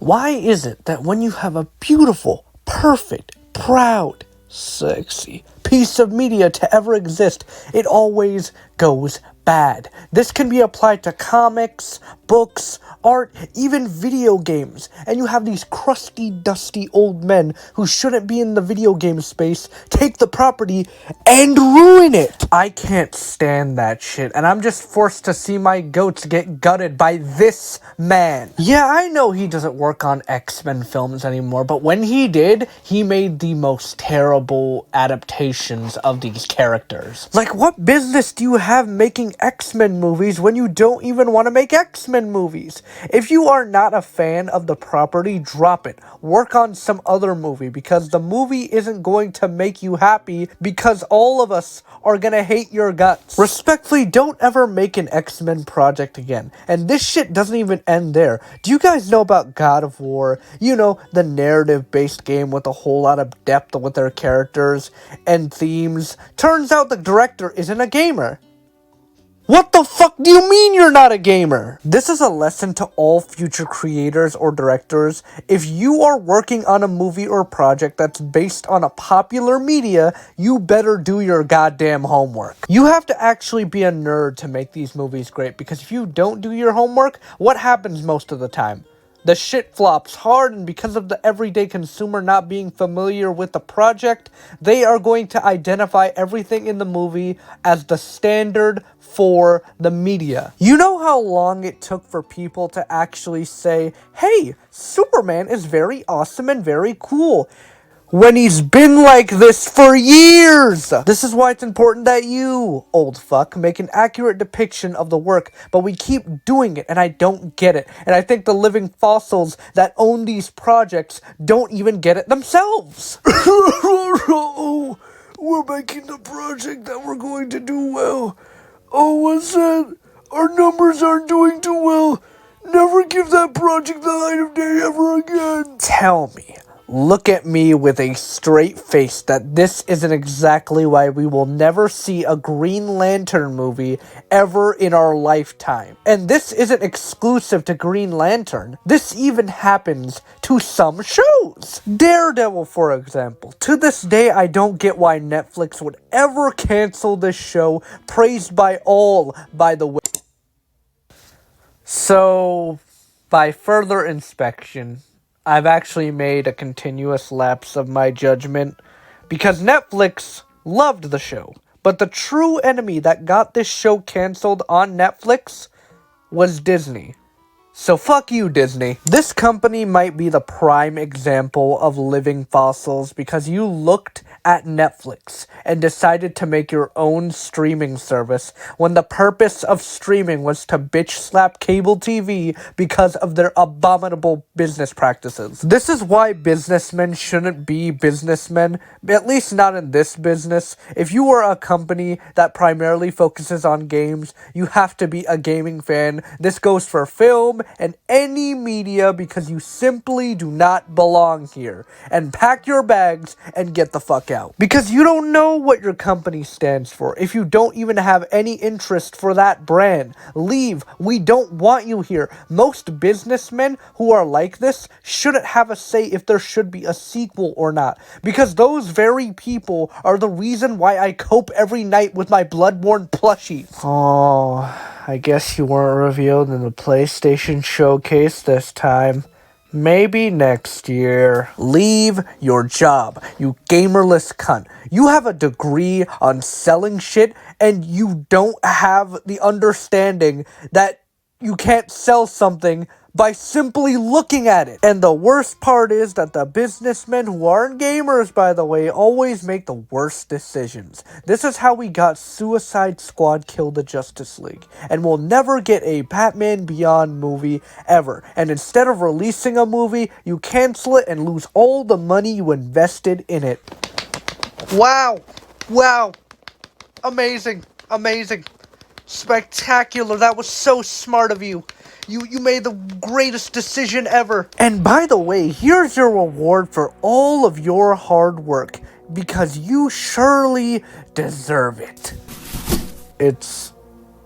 Why is it that when you have a beautiful, perfect, proud, sexy piece of media to ever exist, it always goes bad? This can be applied to comics, books, art, even video games. And you have these crusty, dusty old men who shouldn't be in the video game space take the property and ruin it. I can't stand that shit, and I'm just forced to see my goats get gutted by this man. Yeah, I know he doesn't work on X-Men films anymore, but when he did, he made the most terrible adaptations of these characters. Like, what business do you have making X-Men movies when you don't even want to make X-Men movies? If you are not a fan of the property, drop it. Work on some other movie, because the movie isn't going to make you happy, because all of us are gonna hate your guts. Respectfully, don't ever make an X-Men project again. And this shit doesn't even end there. Do you guys know about God of War? You know, the narrative-based game with a whole lot of depth with their characters and themes. Turns out the director isn't a gamer. What the fuck do you mean you're not a gamer? This is a lesson to all future creators or directors. If you are working on a movie or project that's based on a popular media, you better do your goddamn homework. You have to actually be a nerd to make these movies great, because if you don't do your homework, what happens most of the time? The shit flops hard, and because of the everyday consumer not being familiar with the project, they are going to identify everything in the movie as the standard for the media. You know how long it took for people to actually say, hey, Superman is very awesome and very cool, when he's been like this for years? This is why it's important that you, old fuck, make an accurate depiction of the work, but we keep doing it, and I don't get it. And I think the living fossils that own these projects don't even get it themselves. We're making the project that we're going to do well. Oh, what's that? Our numbers aren't doing too well. Never give that project the light of day ever again. Tell me, look at me with a straight face, that this isn't exactly why we will never see a Green Lantern movie ever in our lifetime. And this isn't exclusive to Green Lantern. This even happens to some shows. Daredevil, for example. To this day, I don't get why Netflix would ever cancel this show, praised by all, by the way. So, by further inspection, I've actually made a continuous lapse of my judgment, because Netflix loved the show. But the true enemy that got this show canceled on Netflix was Disney. So fuck you, Disney. This company might be the prime example of living fossils, because you looked at Netflix and decided to make your own streaming service when the purpose of streaming was to bitch slap cable TV because of their abominable business practices. This is why businessmen shouldn't be businessmen, at least not in this business. If you are a company that primarily focuses on games, you have to be a gaming fan. This goes for film and any media, because you simply do not belong here. And pack your bags and get the fuck out. Because you don't know what your company stands for. If you don't even have any interest for that brand, leave. We don't want you here. Most businessmen who are like this shouldn't have a say if there should be a sequel or not. Because those very people are the reason why I cope every night with my Bloodborne plushies. Oh, I guess you weren't revealed in the PlayStation Showcase this time. Maybe next year. Leave your job, you gamerless cunt. You have a degree on selling shit, and you don't have the understanding that you can't sell something by simply looking at it. And the worst part is that the businessmen who aren't gamers, by the way, always make the worst decisions. This is how we got Suicide Squad Kill the Justice League. And we'll never get a Batman Beyond movie ever. And instead of releasing a movie, you cancel it and lose all the money you invested in it. Wow. Wow. Amazing. Amazing. Spectacular. That was so smart of you. You made the greatest decision ever. And by the way, here's your reward for all of your hard work, because you surely deserve it. It's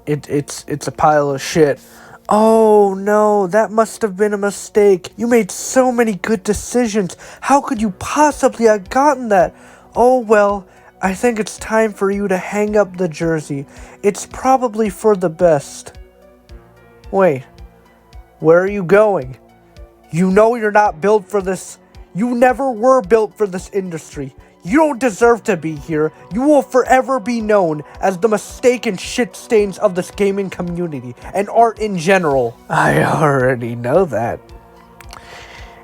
a pile of shit. Oh no, that must have been a mistake. You made so many good decisions. How could you possibly have gotten that? Oh well, I think it's time for you to hang up the jersey. It's probably for the best. Wait, where are you going? You know you're not built for this. You never were built for this industry. You don't deserve to be here. You will forever be known as the mistaken shit stains of this gaming community and art in general. I already know that.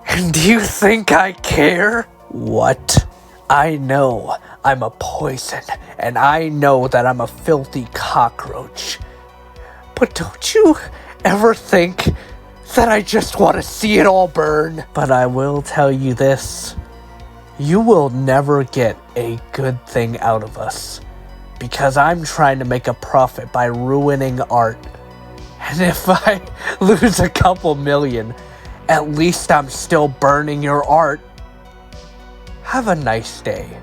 And do you think I care? What? I know I'm a poison, and I know that I'm a filthy cockroach. But don't you ever think that I just want to see it all burn? But I will tell you this. You will never get a good thing out of us, because I'm trying to make a profit by ruining art. And if I lose a couple million, at least I'm still burning your art. Have a nice day.